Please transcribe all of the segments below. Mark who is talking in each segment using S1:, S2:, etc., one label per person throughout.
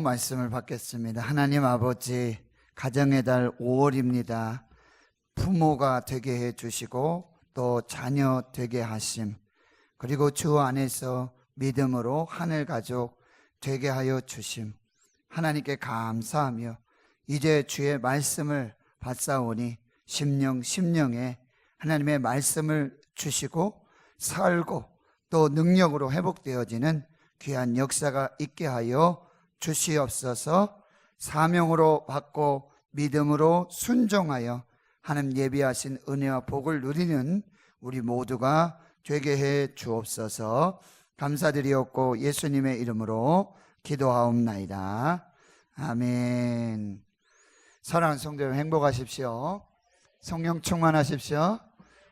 S1: 말씀을 받겠습니다. 하나님 아버지, 가정의 달 5월입니다. 부모가 되게 해주시고 또 자녀 되게 하심, 그리고 주 안에서 믿음으로 하늘 가족 되게 하여 주심, 하나님께 감사하며 이제 주의 말씀을 받사오니 심령에 하나님의 말씀을 주시고 살고 또 능력으로 회복되어지는 귀한 역사가 있게 하여 주시옵소서. 사명으로 받고 믿음으로 순종하여 하나님 예비하신 은혜와 복을 누리는 우리 모두가 되게 해 주옵소서. 감사드리옵고 예수님의 이름으로 기도하옵나이다. 아멘. 사랑하는 성도 여러분, 행복하십시오. 성령 충만하십시오.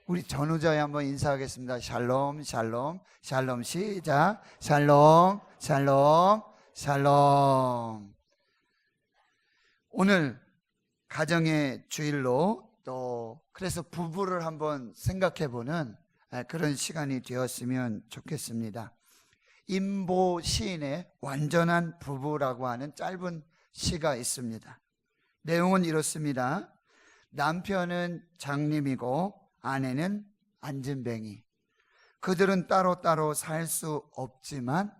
S1: 우리 전우자에 한번 인사하겠습니다. 샬롬 샬롬 샬롬. 시작. 샬롬 샬롬 샬롬. 오늘 가정의 주일로 또 그래서 부부를 한번 생각해보는 그런 시간이 되었으면 좋겠습니다. 임보 시인의 완전한 부부라고 하는 짧은 시가 있습니다. 내용은 이렇습니다. 남편은 장님이고 아내는 안진뱅이. 그들은 따로따로 살 수 없지만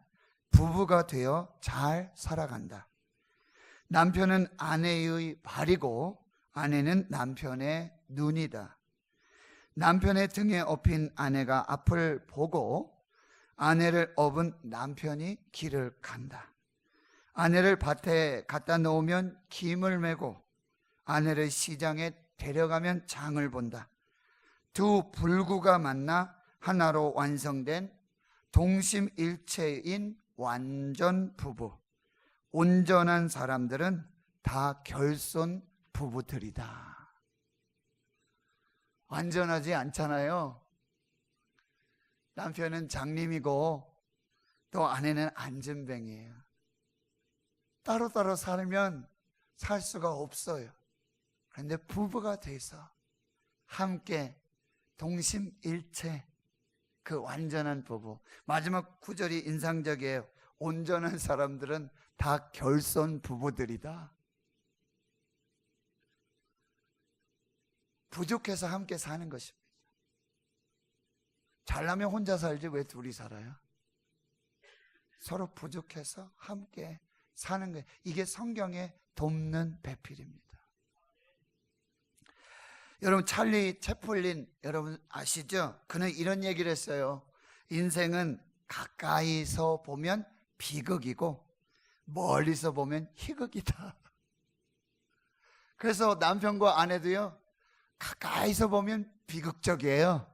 S1: 부부가 되어 잘 살아간다. 남편은 아내의 발이고 아내는 남편의 눈이다. 남편의 등에 업힌 아내가 앞을 보고 아내를 업은 남편이 길을 간다. 아내를 밭에 갖다 놓으면 김을 메고 아내를 시장에 데려가면 장을 본다. 두 불구가 만나 하나로 완성된 동심일체인 완전 부부. 온전한 사람들은 다 결손 부부들이다. 완전하지 않잖아요. 남편은 장님이고 또 아내는 안진뱅이에요. 따로따로 살면 살 수가 없어요. 그런데 부부가 돼서 함께 동심일체, 그 완전한 부부. 마지막 구절이 인상적이에요. 온전한 사람들은 다 결손 부부들이다. 부족해서 함께 사는 것입니다. 잘나면 혼자 살지 왜 둘이 살아요? 서로 부족해서 함께 사는 거예요. 이게 성경의 돕는 배필입니다. 여러분, 찰리 채플린 여러분 아시죠? 그는 이런 얘기를 했어요. 인생은 가까이서 보면 비극이고 멀리서 보면 희극이다. 그래서 남편과 아내도요, 가까이서 보면 비극적이에요.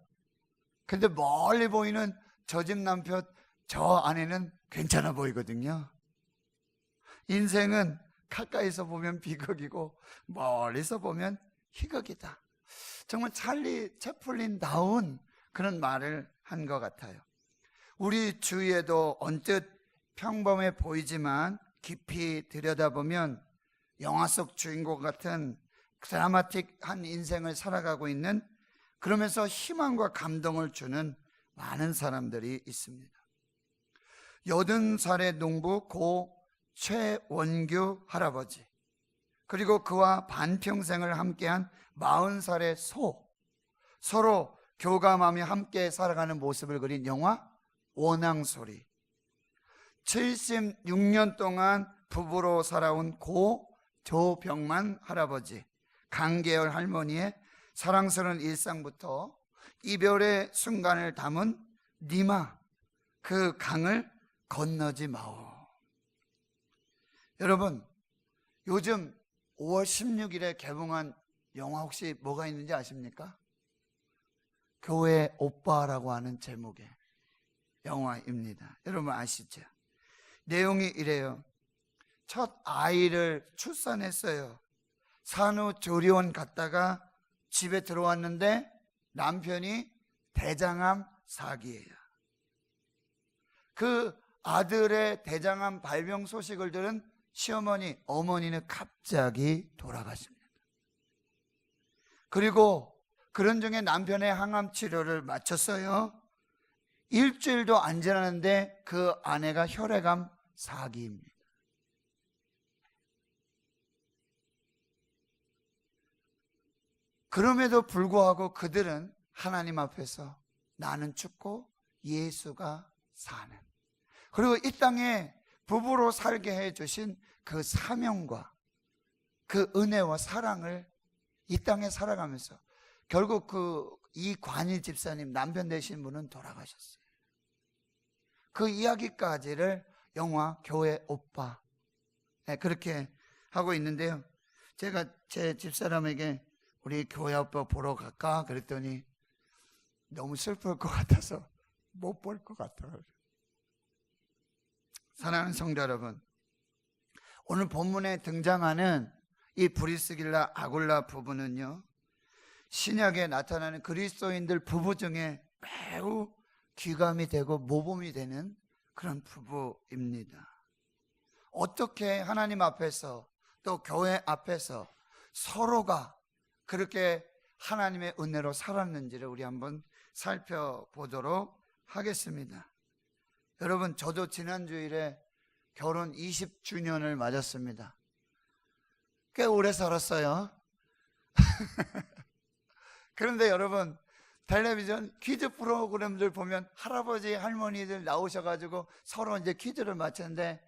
S1: 근데 멀리 보이는 저 집 남편, 저 아내는 괜찮아 보이거든요. 인생은 가까이서 보면 비극이고 멀리서 보면 희극이다. 정말 찰리 채플린다운 그런 말을 한 것 같아요. 우리 주위에도 언뜻 평범해 보이지만 깊이 들여다보면 영화 속 주인공 같은 드라마틱한 인생을 살아가고 있는, 그러면서 희망과 감동을 주는 많은 사람들이 있습니다. 80살의 농부 고 최원규 할아버지, 그리고 그와 반평생을 함께한 40살의 서로 교감하며 함께 살아가는 모습을 그린 영화 원앙소리, 76년 동안 부부로 살아온 고 조병만 할아버지, 강계열 할머니의 사랑스러운 일상부터 이별의 순간을 담은 니마, 그 강을 건너지 마오. 여러분, 요즘 5월 16일에 개봉한 영화 혹시 뭐가 있는지 아십니까? 교회 오빠라고 하는 제목의 영화입니다. 여러분 아시죠? 내용이 이래요. 첫 아이를 출산했어요. 산후조리원 갔다가 집에 들어왔는데 남편이 대장암 사기예요. 그 아들의 대장암 발병 소식을 들은 시어머니, 어머니는 갑자기 돌아가십니다. 그리고 그런 중에 남편의 항암 치료를 마쳤어요. 일주일도 안 지났는데 그 아내가 혈액암 사기입니다. 그럼에도 불구하고 그들은 하나님 앞에서 나는 죽고 예수가 사는, 그리고 이 땅에 부부로 살게 해주신 그 사명과 그 은혜와 사랑을 이 땅에 살아가면서 결국 이 관일 집사님 남편 되신 분은 돌아가셨어요. 그 이야기까지를 영화 교회 오빠 그렇게 하고 있는데요. 제가 제 집사람에게 우리 교회 오빠 보러 갈까 그랬더니 너무 슬플 것 같아서 못 볼 것 같아요. 사랑하는 성도 여러분, 오늘 본문에 등장하는 이 브리스길라 아굴라 부부는요, 신약에 나타나는 그리스도인들 부부 중에 매우 귀감이 되고 모범이 되는 그런 부부입니다. 어떻게 하나님 앞에서 또 교회 앞에서 서로가 그렇게 하나님의 은혜로 살았는지를 우리 한번 살펴보도록 하겠습니다. 여러분, 저도 지난 주일에 결혼 20주년을 맞았습니다. 꽤 오래 살았어요. 그런데 여러분, 텔레비전 퀴즈 프로그램들 보면 할아버지 할머니들 나오셔가지고 서로 이제 퀴즈를 맞추는데,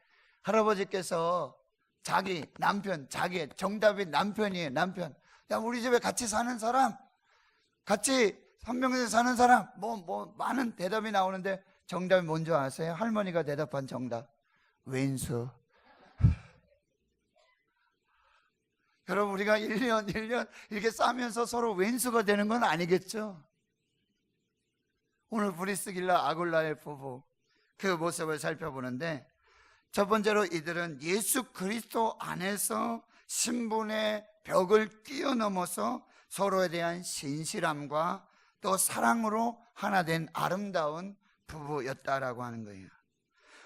S1: 할아버지께서 자기 남편, 자기 정답이 남편이에요. 남편. 야, 우리 집에 같이 사는 사람, 같이 한명에서 사는 사람, 많은 대답이 나오는데 정답이 뭔지 아세요? 할머니가 대답한 정답, 왼수. 여러분, 우리가 1년 이렇게 싸면서 서로 왼수가 되는 건 아니겠죠? 오늘 브리스길라 아굴라의 부부 그 모습을 살펴보는데, 첫 번째로 이들은 예수 그리스도 안에서 신분의 벽을 뛰어넘어서 서로에 대한 신실함과 또 사랑으로 하나 된 아름다운 부부였다라고 하는 거예요.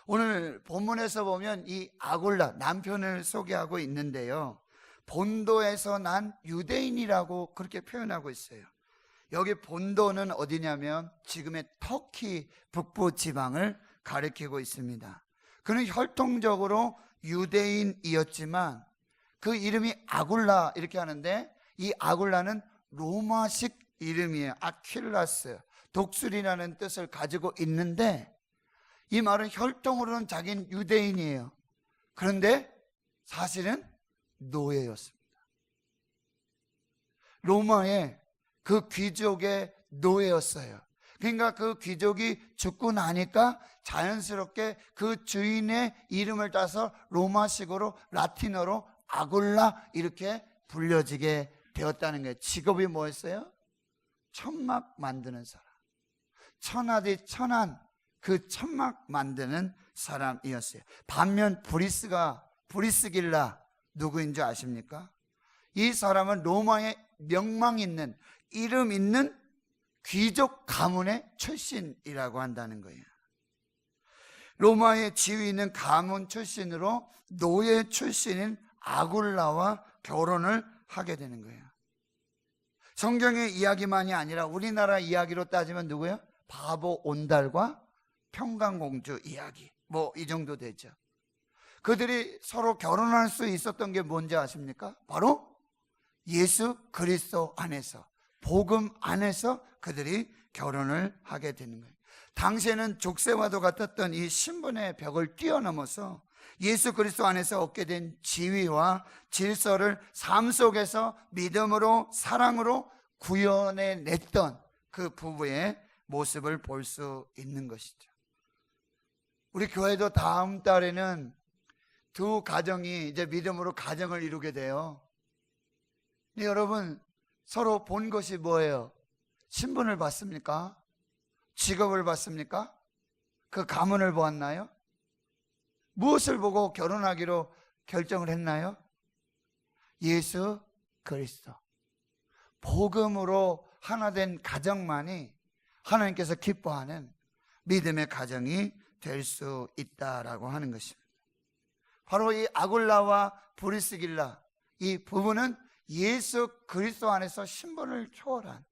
S1: 오늘 본문에서 보면 이 아굴라 남편을 소개하고 있는데요, 본도에서 난 유대인이라고 그렇게 표현하고 있어요. 여기 본도는 어디냐면 지금의 터키 북부 지방을 가리키고 있습니다. 그는 혈통적으로 유대인이었지만 그 이름이 아굴라 이렇게 하는데, 이 아굴라는 로마식 이름이에요. 아퀴라스, 독수리라는 뜻을 가지고 있는데, 이 말은 혈통으로는 자기는 유대인이에요. 그런데 사실은 노예였습니다. 로마의 그 귀족의 노예였어요. 그러니까 그 귀족이 죽고 나니까 자연스럽게 그 주인의 이름을 따서 로마식으로 라틴어로 아굴라 이렇게 불려지게 되었다는 거예요. 직업이 뭐였어요? 천막 만드는 사람. 천하디 천한 그 천막 만드는 사람이었어요. 반면 브리스길라 누구인 줄 아십니까? 이 사람은 로마의 명망 있는, 이름 있는 귀족 가문의 출신이라고 한다는 거예요. 로마의 지위 있는 가문 출신으로 노예 출신인 아굴라와 결혼을 하게 되는 거예요. 성경의 이야기만이 아니라 우리나라 이야기로 따지면 누구예요? 바보 온달과 평강공주 이야기, 이 정도 되죠. 그들이 서로 결혼할 수 있었던 게 뭔지 아십니까? 바로 예수 그리스도 안에서, 복음 안에서 그들이 결혼을 하게 되는 거예요. 당시에는 족쇄와도 같았던 이 신분의 벽을 뛰어넘어서 예수 그리스도 안에서 얻게 된 지위와 질서를 삶 속에서 믿음으로 사랑으로 구현해 냈던 그 부부의 모습을 볼 수 있는 것이죠. 우리 교회도 다음 달에는 두 가정이 이제 믿음으로 가정을 이루게 돼요. 근데 여러분, 서로 본 것이 뭐예요? 신분을 봤습니까? 직업을 봤습니까? 그 가문을 보았나요? 무엇을 보고 결혼하기로 결정을 했나요? 예수 그리스도, 복음으로 하나 된 가정만이 하나님께서 기뻐하는 믿음의 가정이 될 수 있다라고 하는 것입니다. 바로 이 아굴라와 브리스길라, 이 부부는 예수 그리스도 안에서 신분을 초월한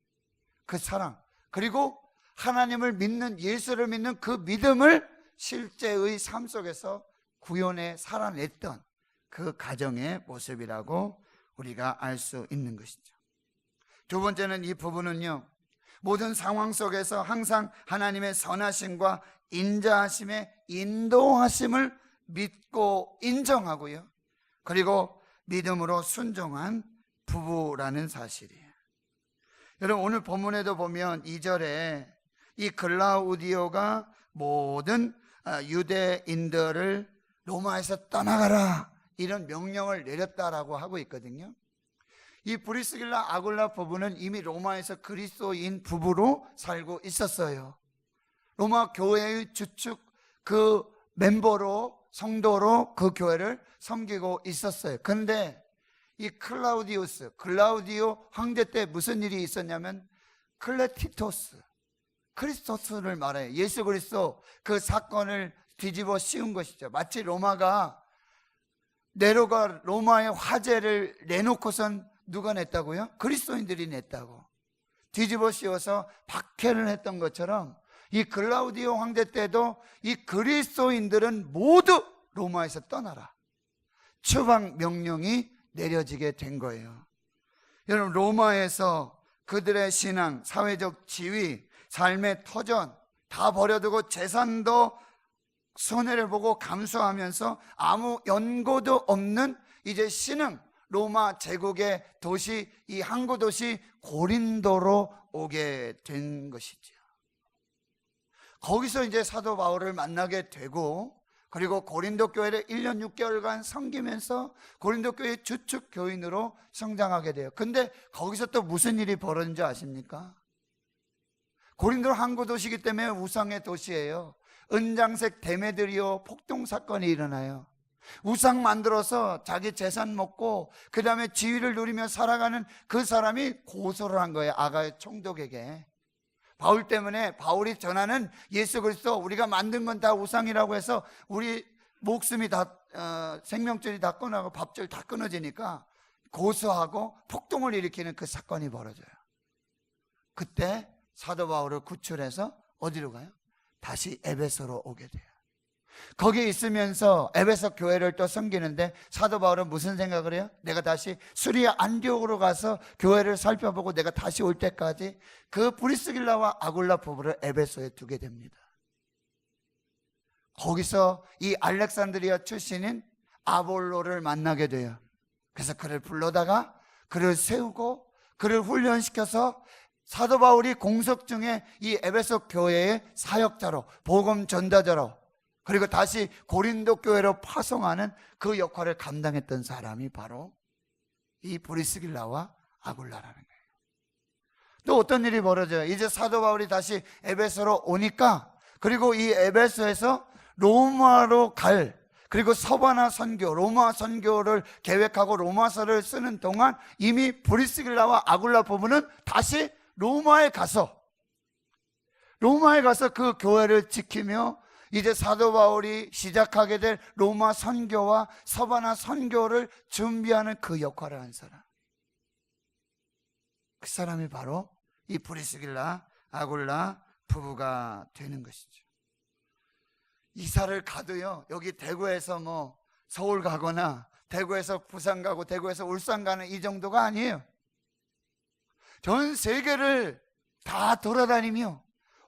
S1: 그 사랑, 그리고 하나님을 믿는, 예수를 믿는 그 믿음을 실제의 삶 속에서 구현해 살아냈던 그 가정의 모습이라고 우리가 알 수 있는 것이죠. 두 번째는 이 부부는요, 모든 상황 속에서 항상 하나님의 선하심과 인자하심의 인도하심을 믿고 인정하고요, 그리고 믿음으로 순종한 부부라는 사실이에요. 여러분, 오늘 본문에도 보면 2절에 이 글라우디오가 모든 유대인들을 로마에서 떠나가라 이런 명령을 내렸다라고 하고 있거든요. 이 브리스길라 아굴라 부부는 이미 로마에서 그리스도인 부부로 살고 있었어요. 로마 교회의 주축 그 멤버로, 성도로 그 교회를 섬기고 있었어요. 그런데 이 글라우디오 황제 때 무슨 일이 있었냐면 클레티토스, 크리스토스를 말해요. 예수 그리스도 그 사건을 뒤집어 씌운 것이죠. 마치 로마가 네로가 로마의 화제를 내놓고선 누가 냈다고요? 그리스도인들이 냈다고 뒤집어 씌워서 박해를 했던 것처럼 이 글라우디오 황제 때도 이 그리스도인들은 모두 로마에서 떠나라, 추방 명령이 내려지게 된 거예요. 여러분, 로마에서 그들의 신앙, 사회적 지위, 삶의 터전 다 버려두고 재산도 손해를 보고 감수하면서 아무 연고도 없는 이제 신흥 로마 제국의 도시, 이 항구 도시 고린도로 오게 된 것이죠. 거기서 이제 사도 바울을 만나게 되고, 그리고 고린도 교회를 1년 6개월간 섬기면서 고린도 교회의 주축 교인으로 성장하게 돼요. 근데 거기서 또 무슨 일이 벌어진지 아십니까? 고린도 항구 도시이기 때문에 우상의 도시예요. 은장색 데메드리오 폭동 사건이 일어나요. 우상 만들어서 자기 재산 먹고 그 다음에 지위를 누리며 살아가는 그 사람이 고소를 한 거예요, 아가의 총독에게. 바울 때문에, 바울이 전하는 예수 그리스도, 우리가 만든 건 다 우상이라고 해서 우리 목숨이 다 생명줄이 다 끊어가고 밥줄 다 끊어지니까 고소하고 폭동을 일으키는 그 사건이 벌어져요. 그때 사도 바울을 구출해서 어디로 가요? 다시 에베소로 오게 돼요. 거기 있으면서 에베소 교회를 또 섬기는데 사도 바울은 무슨 생각을 해요? 내가 다시 수리아 안디옥으로 가서 교회를 살펴보고 내가 다시 올 때까지 그 브리스길라와 아굴라 부부를 에베소에 두게 됩니다. 거기서 이 알렉산드리아 출신인 아볼로를 만나게 돼요. 그래서 그를 불러다가 그를 세우고 그를 훈련시켜서 사도 바울이 공석 중에 이 에베소 교회의 사역자로, 복음 전도자로, 그리고 다시 고린도 교회로 파송하는 그 역할을 감당했던 사람이 바로 이 브리스길라와 아굴라라는 거예요. 또 어떤 일이 벌어져요? 이제 사도 바울이 다시 에베소로 오니까, 그리고 이 에베소에서 로마로 갈, 그리고 서바나 선교, 로마 선교를 계획하고 로마서를 쓰는 동안 이미 브리스길라와 아굴라 부부는 다시 로마에 가서 그 교회를 지키며 이제 사도 바울이 시작하게 될 로마 선교와 서바나 선교를 준비하는 그 역할을 한 사람, 그 사람이 바로 이 브리스길라 아굴라 부부가 되는 것이죠. 이사를 가도요, 여기 대구에서 뭐 서울 가거나 대구에서 부산 가고 대구에서 울산 가는 이 정도가 아니에요. 전 세계를 다 돌아다니며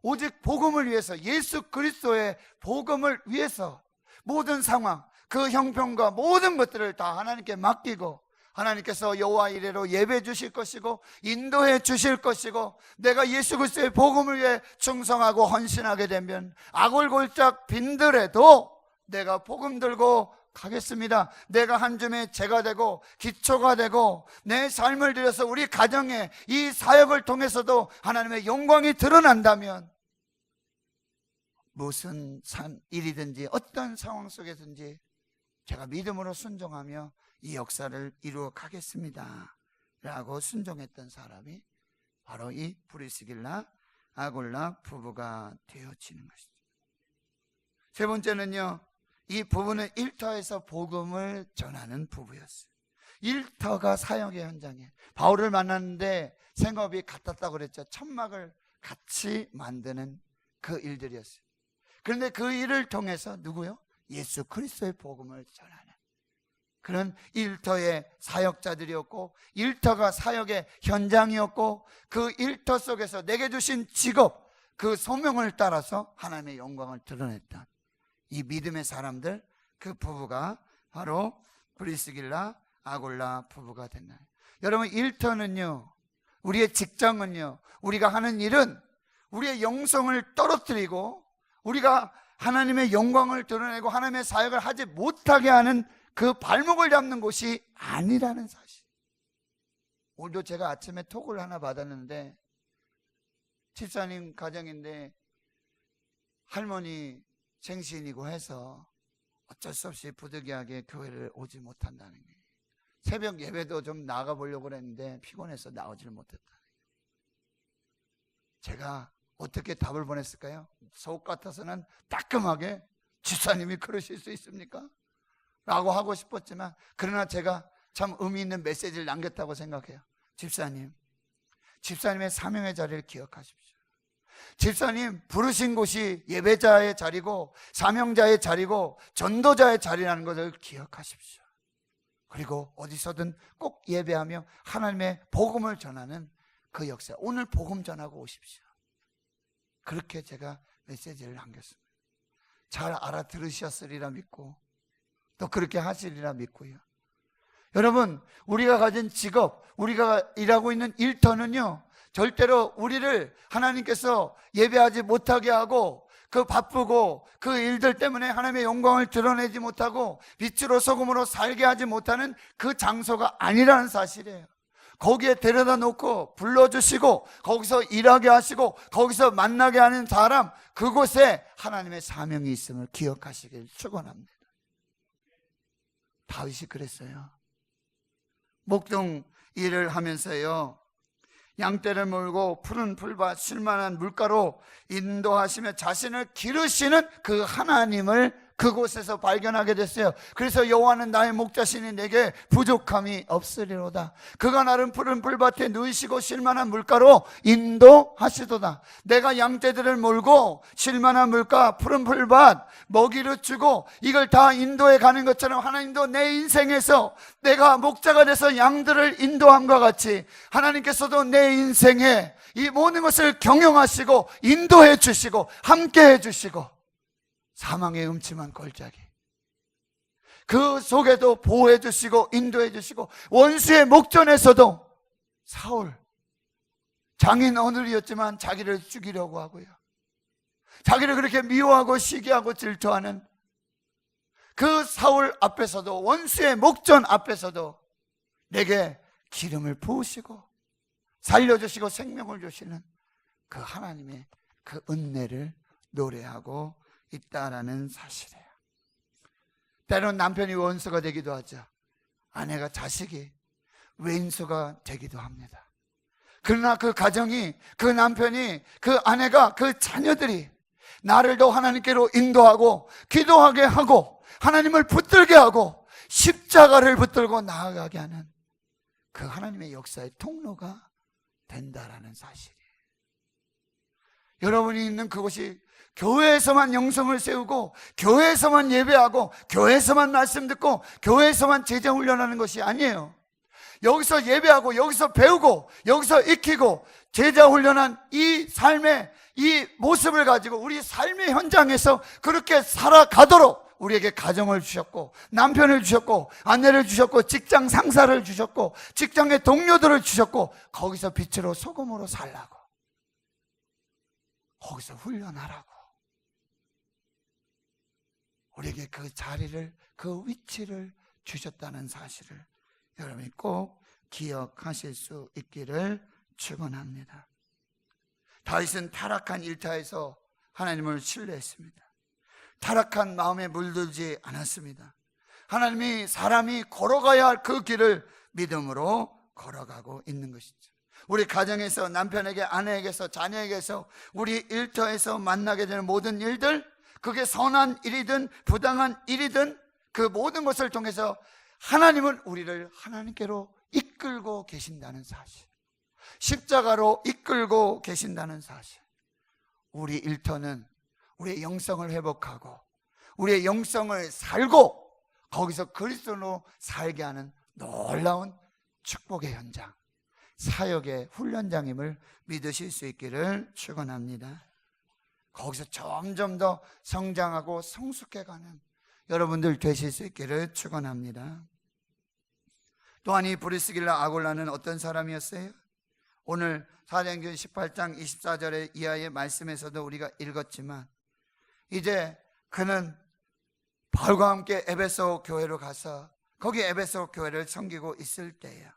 S1: 오직 복음을 위해서, 예수 그리스도의 복음을 위해서 모든 상황, 그 형편과 모든 것들을 다 하나님께 맡기고, 하나님께서 여호와 이레로 예배 주실 것이고 인도해 주실 것이고, 내가 예수 그리스도의 복음을 위해 충성하고 헌신하게 되면 아골골짝 빈들에도 내가 복음 들고 가겠습니다. 내가 한 줌의 재가 되고 기초가 되고 내 삶을 들여서 우리 가정에 이 사역을 통해서도 하나님의 영광이 드러난다면 무슨 일이든지 어떤 상황 속에든지 제가 믿음으로 순종하며 이 역사를 이루어 가겠습니다 라고 순종했던 사람이 바로 이 브리스길라 아굴라 부부가 되어지는 것이죠. 세 번째는요, 이 부부는 일터에서 복음을 전하는 부부였어요. 일터가 사역의 현장에, 바울을 만났는데 생업이 같았다고 그랬죠. 천막을 같이 만드는 그 일들이었어요. 그런데 그 일을 통해서 누구요? 예수 그리스도의 복음을 전하는 그런 일터의 사역자들이었고, 일터가 사역의 현장이었고, 그 일터 속에서 내게 주신 직업, 그 소명을 따라서 하나님의 영광을 드러냈던 이 믿음의 사람들, 그 부부가 바로 브리스길라 아굴라 부부가 됐나요? 여러분, 일터는요, 우리의 직장은요, 우리가 하는 일은 우리의 영성을 떨어뜨리고 우리가 하나님의 영광을 드러내고 하나님의 사역을 하지 못하게 하는 그 발목을 잡는 곳이 아니라는 사실. 오늘도 제가 아침에 톡을 하나 받았는데, 집사님 가정인데 할머니 생신이고 해서 어쩔 수 없이 부득이하게 교회를 오지 못한다는 거예요. 새벽 예배도 좀 나가보려고 그랬는데 피곤해서 나오질 못했다. 제가 어떻게 답을 보냈을까요? 속 같아서는 따끔하게, 집사님이 그러실 수 있습니까? 라고 하고 싶었지만, 그러나 제가 참 의미 있는 메시지를 남겼다고 생각해요. 집사님의 사명의 자리를 기억하십시오. 집사님 부르신 곳이 예배자의 자리고 사명자의 자리고 전도자의 자리라는 것을 기억하십시오. 그리고 어디서든 꼭 예배하며 하나님의 복음을 전하는 그 역사, 오늘 복음 전하고 오십시오. 그렇게 제가 메시지를 남겼습니다. 잘 알아들으셨으리라 믿고 또 그렇게 하시리라 믿고요. 여러분, 우리가 가진 직업, 우리가 일하고 있는 일터는요, 절대로 우리를 하나님께서 예배하지 못하게 하고 그 바쁘고 그 일들 때문에 하나님의 영광을 드러내지 못하고 빛으로 소금으로 살게 하지 못하는 그 장소가 아니라는 사실이에요. 거기에 데려다 놓고 불러주시고 거기서 일하게 하시고 거기서 만나게 하는 사람, 그곳에 하나님의 사명이 있음을 기억하시길 축원합니다. 다윗이 그랬어요. 목동 일을 하면서요, 양떼를 몰고 푸른 풀밭 쉴만한 물가로 인도하시며 자신을 기르시는 그 하나님을 그곳에서 발견하게 됐어요. 그래서 여호와는 나의 목자시니 내게 부족함이 없으리로다. 그가 나를 푸른 풀밭에 누이시고 쉴만한 물가로 인도하시도다. 내가 양떼들을 몰고 쉴만한 물가, 푸른 풀밭, 먹이를 주고 이걸 다 인도해 가는 것처럼 하나님도 내 인생에서 내가 목자가 돼서 양들을 인도함과 같이 하나님께서도 내 인생에 이 모든 것을 경영하시고 인도해 주시고 함께 해 주시고, 사망의 음침한 골짜기 그 속에도 보호해 주시고 인도해 주시고, 원수의 목전에서도 사울 장인 어눌이었지만 자기를 죽이려고 하고요, 자기를 그렇게 미워하고 시기하고 질투하는 그 사울 앞에서도, 원수의 목전 앞에서도 내게 기름을 부으시고 살려주시고 생명을 주시는 그 하나님의 그 은혜를 노래하고 있다라는 사실이에요. 때론 남편이 원수가 되기도 하죠. 아내가, 자식이 왼수가 되기도 합니다. 그러나 그 가정이, 그 남편이, 그 아내가, 그 자녀들이 나를 더 하나님께로 인도하고 기도하게 하고 하나님을 붙들게 하고 십자가를 붙들고 나아가게 하는 그 하나님의 역사의 통로가 된다라는 사실이에요. 여러분이 있는 그곳이 교회에서만 영성을 세우고 교회에서만 예배하고 교회에서만 말씀 듣고 교회에서만 제자 훈련하는 것이 아니에요. 여기서 예배하고 여기서 배우고 여기서 익히고 제자 훈련한 이 삶의 이 모습을 가지고 우리 삶의 현장에서 그렇게 살아가도록 우리에게 가정을 주셨고 남편을 주셨고 아내를 주셨고 직장 상사를 주셨고 직장의 동료들을 주셨고, 거기서 빛으로 소금으로 살라고, 거기서 훈련하라고 우리에게 그 자리를, 그 위치를 주셨다는 사실을 여러분이 꼭 기억하실 수 있기를 축원합니다. 다윗은 타락한 일터에서 하나님을 신뢰했습니다. 타락한 마음에 물들지 않았습니다. 하나님이 사람이 걸어가야 할 그 길을 믿음으로 걸어가고 있는 것이죠. 우리 가정에서, 남편에게, 아내에게서, 자녀에게서, 우리 일터에서 만나게 되는 모든 일들, 그게 선한 일이든 부당한 일이든 그 모든 것을 통해서 하나님은 우리를 하나님께로 이끌고 계신다는 사실, 십자가로 이끌고 계신다는 사실. 우리 일터는 우리의 영성을 회복하고 우리의 영성을 살고 거기서 그리스도로 살게 하는 놀라운 축복의 현장, 사역의 훈련장임을 믿으실 수 있기를 축원합니다. 거기서 점점 더 성장하고 성숙해가는 여러분들 되실 수 있기를 축원합니다. 또한 이 브리스길라 아굴라는 어떤 사람이었어요? 오늘 사도행전 18장 24절의 이하의 말씀에서도 우리가 읽었지만, 이제 그는 바울과 함께 에베소 교회로 가서 거기 에베소 교회를 섬기고 있을 때예요.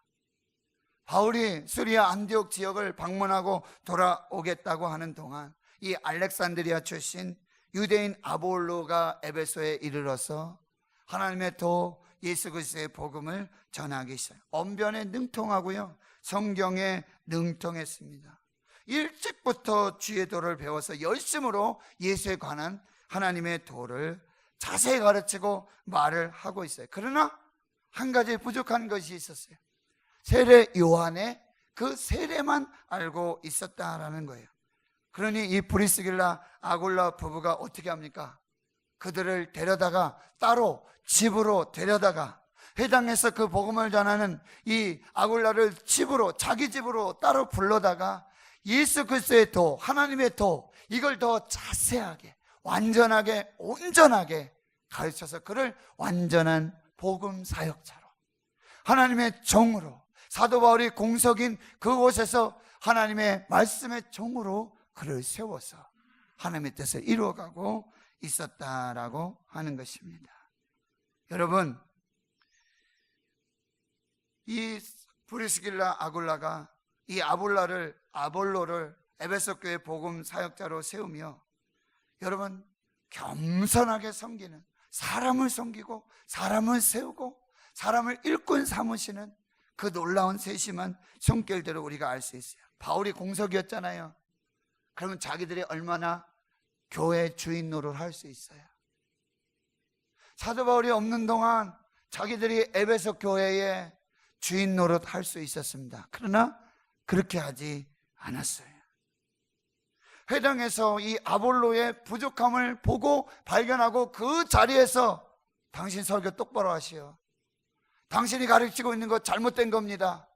S1: 바울이 수리아 안디옥 지역을 방문하고 돌아오겠다고 하는 동안 이 알렉산드리아 출신 유대인 아볼로가 에베소에 이르러서 하나님의 도 예수 그리스도의 복음을 전하기 시작. 언변에 능통하고요, 성경에 능통했습니다. 일찍부터 주의 도를 배워서 열심으로 예수에 관한 하나님의 도를 자세히 가르치고 말을 하고 있어요. 그러나 한 가지 부족한 것이 있었어요. 세례 요한의 그 세례만 알고 있었다라는 거예요. 그러니 이 브리스길라 아굴라 부부가 어떻게 합니까? 그들을 데려다가 따로 집으로 데려다가 회당에서 그 복음을 전하는 이 아굴라를 집으로, 자기 집으로 따로 불러다가 예수 그리스도의 도, 하나님의 도, 이걸 더 자세하게, 완전하게, 온전하게 가르쳐서 그를 완전한 복음 사역자로, 하나님의 종으로, 사도 바울이 공석인 그곳에서 하나님의 말씀의 종으로 그를 세워서 하나님의 뜻을 이루어가고 있었다라고 하는 것입니다. 여러분, 이 브리스길라 아굴라가 이 아볼로를 에베소 교회 복음 사역자로 세우며, 여러분, 겸손하게 섬기는, 사람을 섬기고 사람을 세우고 사람을 일꾼 삼으시는 그 놀라운 세심한 손길들을 우리가 알 수 있어요. 바울이 공석이었잖아요. 그러면 자기들이 얼마나 교회 주인 노릇을 할 수 있어요. 사도 바울이 없는 동안 자기들이 에베소 교회의 주인 노릇 할 수 있었습니다. 그러나 그렇게 하지 않았어요. 회당에서 이 아볼로의 부족함을 보고 발견하고 그 자리에서 당신 설교 똑바로 하시오, 당신이 가르치고 있는 거 잘못된 겁니다,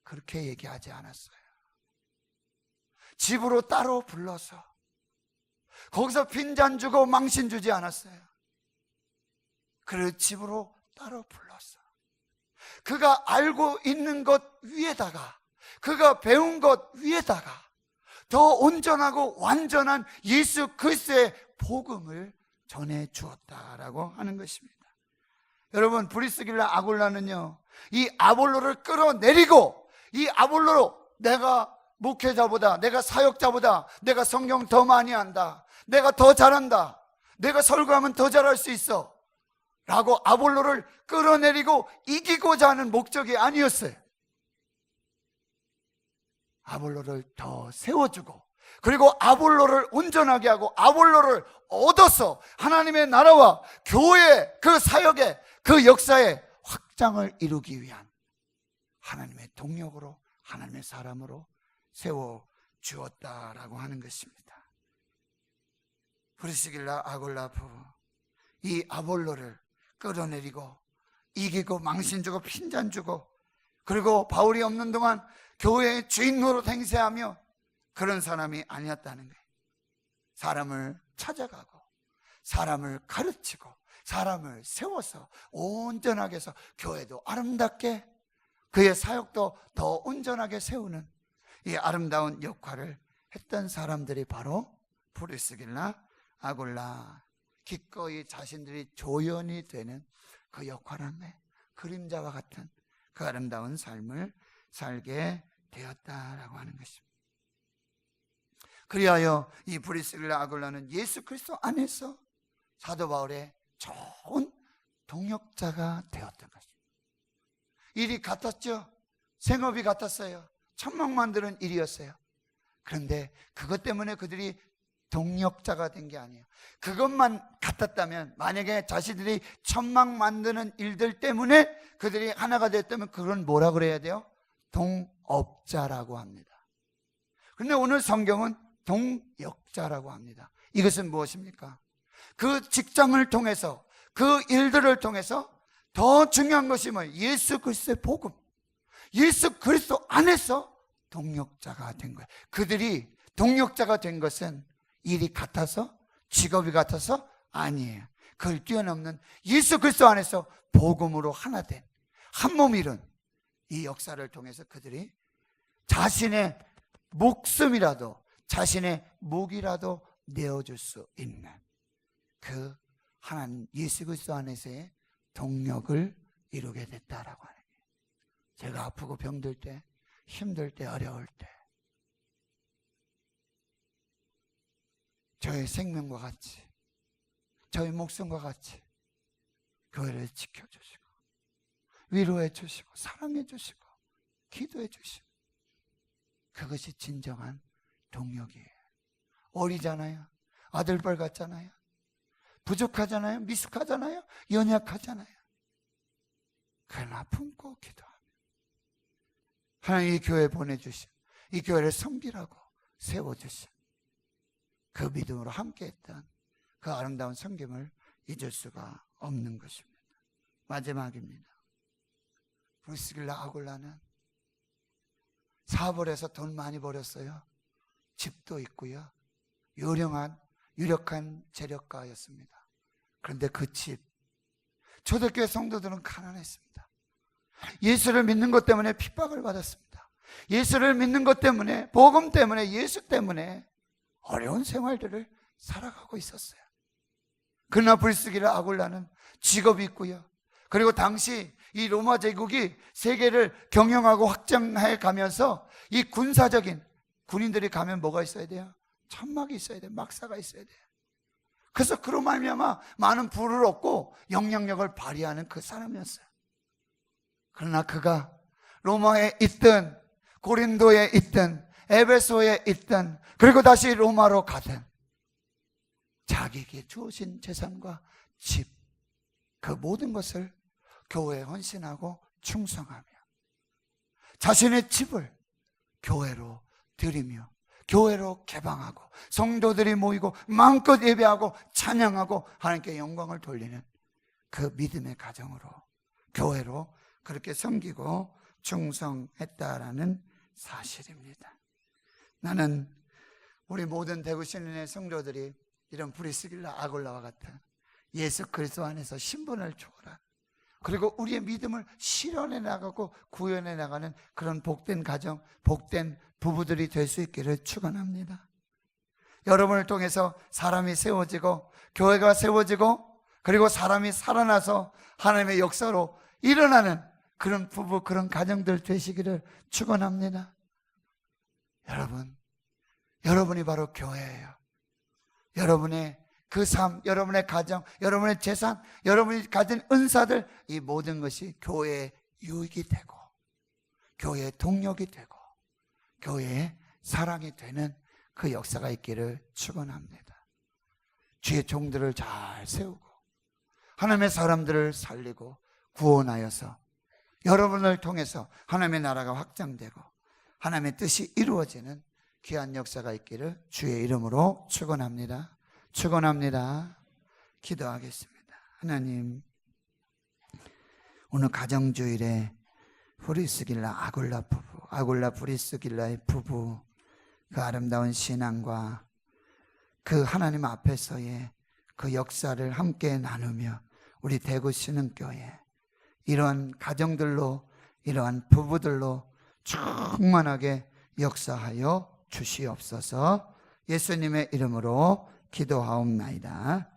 S1: 그렇게 얘기하지 않았어요. 집으로 따로 불러서 거기서 빈잔 주고 망신 주지 않았어요. 그를 집으로 따로 불러서 그가 알고 있는 것 위에다가, 그가 배운 것 위에다가 더 온전하고 완전한 예수 그리스도의 복음을 전해 주었다라고 하는 것입니다. 여러분, 브리스길라 아굴라는요, 이 아볼로를 끌어내리고, 이 아볼로로 내가 목회자보다, 내가 사역자보다 내가 성경 더 많이 안다, 내가 더 잘한다, 내가 설교하면 더 잘할 수 있어 라고 아볼로를 끌어내리고 이기고자 하는 목적이 아니었어요. 아볼로를 더 세워주고, 그리고 아볼로를 온전하게 하고 아볼로를 얻어서 하나님의 나라와 교회 그 사역의 그 역사의 확장을 이루기 위한 하나님의 동력으로, 하나님의 사람으로 세워주었다라고 하는 것입니다. 브리스길라 아굴라 부부, 이 아볼로를 끌어내리고 이기고 망신 주고 핀잔 주고, 그리고 바울이 없는 동안 교회의 주인 노릇 행세하며 그런 사람이 아니었다는 거예요. 사람을 찾아가고 사람을 가르치고 사람을 세워서 온전하게 해서 교회도 아름답게, 그의 사역도 더 온전하게 세우는 이 아름다운 역할을 했던 사람들이 바로 브리스길라 아굴라, 기꺼이 자신들이 조연이 되는 그 역할함에 그림자와 같은 그 아름다운 삶을 살게 되었다라고 하는 것입니다. 그리하여 이 브리스길라 아굴라는 예수 그리스도 안에서 사도 바울의 좋은 동역자가 되었던 것입니다. 일이 같았죠. 생업이 같았어요. 천막 만드는 일이었어요. 그런데 그것 때문에 그들이 동역자가 된 게 아니에요. 그것만 같았다면, 만약에 자신들이 천막 만드는 일들 때문에 그들이 하나가 됐다면 그건 뭐라 그래야 돼요? 동업자라고 합니다. 그런데 오늘 성경은 동역자라고 합니다. 이것은 무엇입니까? 그 직장을 통해서, 그 일들을 통해서 더 중요한 것이 뭐예요? 예수 그리스도의 복음, 예수 그리스도 안에서 동력자가 된 거예요. 그들이 동력자가 된 것은 일이 같아서, 직업이 같아서 아니에요. 그걸 뛰어넘는 예수 그리스도 안에서 복음으로 하나 된 한 몸 이룬 이 역사를 통해서 그들이 자신의 목숨이라도, 자신의 목이라도 내어줄 수 있는 그 하나님 예수 그리스도 안에서의 동력을 이루게 됐다라고 하는 거예요. 제가 아프고 병들 때, 힘들 때, 어려울 때 저의 생명과 같이, 저의 목숨과 같이 교회를 지켜주시고 위로해 주시고 사랑해 주시고 기도해 주시고, 그것이 진정한 동력이에요. 어리잖아요. 아들뻘 같잖아요. 부족하잖아요. 미숙하잖아요. 연약하잖아요. 그러나 품고 기도하며 하나님 이 교회에 보내주신, 이 교회를 섬기라고 세워주신 그 믿음으로 함께했던 그 아름다운 섬김을 잊을 수가 없는 것입니다. 마지막입니다. 브리스길라 아굴라는 사업을 해서 돈 많이 벌었어요. 집도 있고요. 유력한 재력가였습니다. 그런데 그 집, 초대교회 성도들은 가난했습니다. 예수를 믿는 것 때문에 핍박을 받았습니다. 예수를 믿는 것 때문에, 복음 때문에, 예수 때문에 어려운 생활들을 살아가고 있었어요. 그러나 브리스길라 아굴라는 직업이 있고요. 그리고 당시 이 로마 제국이 세계를 경영하고 확장해 가면서 이 군사적인, 군인들이 가면 뭐가 있어야 돼요? 천막이 있어야 돼요. 막사가 있어야 돼요. 그래서 그로 말미암아 많은 부를 얻고 영향력을 발휘하는 그 사람이었어요. 그러나 그가 로마에 있든 고린도에 있든 에베소에 있든 그리고 다시 로마로 가든 자기에게 주어진 재산과 집, 그 모든 것을 교회에 헌신하고 충성하며 자신의 집을 교회로 드리며 교회로 개방하고 성도들이 모이고 마음껏 예배하고 찬양하고 하나님께 영광을 돌리는 그 믿음의 가정으로, 교회로 그렇게 섬기고 충성했다라는 사실입니다. 나는 우리 모든 대구 신인의 성도들이 이런 브리스길라 아굴라와 같은 예수 그리스도 안에서 신분을 초월한, 그리고 우리의 믿음을 실현해 나가고 구현해 나가는 그런 복된 가정, 복된 부부들이 될 수 있기를 축원합니다. 여러분을 통해서 사람이 세워지고 교회가 세워지고 그리고 사람이 살아나서 하나님의 역사로 일어나는 그런 부부, 그런 가정들 되시기를 축원합니다. 여러분이 바로 교회예요. 여러분의 그 삶, 여러분의 가정, 여러분의 재산, 여러분이 가진 은사들, 이 모든 것이 교회의 유익이 되고 교회의 동력이 되고 교회의 사랑이 되는 그 역사가 있기를 축원합니다. 주의 종들을 잘 세우고 하나님의 사람들을 살리고 구원하여서 여러분을 통해서 하나님의 나라가 확장되고 하나님의 뜻이 이루어지는 귀한 역사가 있기를 주의 이름으로 축원합니다. 축원합니다. 기도하겠습니다. 하나님, 오늘 가정주일에 브리스길라 아굴라 부부, 아굴라 브리스길라의 부부, 그 아름다운 신앙과 그 하나님 앞에서의 그 역사를 함께 나누며 우리 대구 신흥교회 이러한 가정들로, 이러한 부부들로 충만하게 역사하여 주시옵소서. 예수님의 이름으로 기도하옵나이다.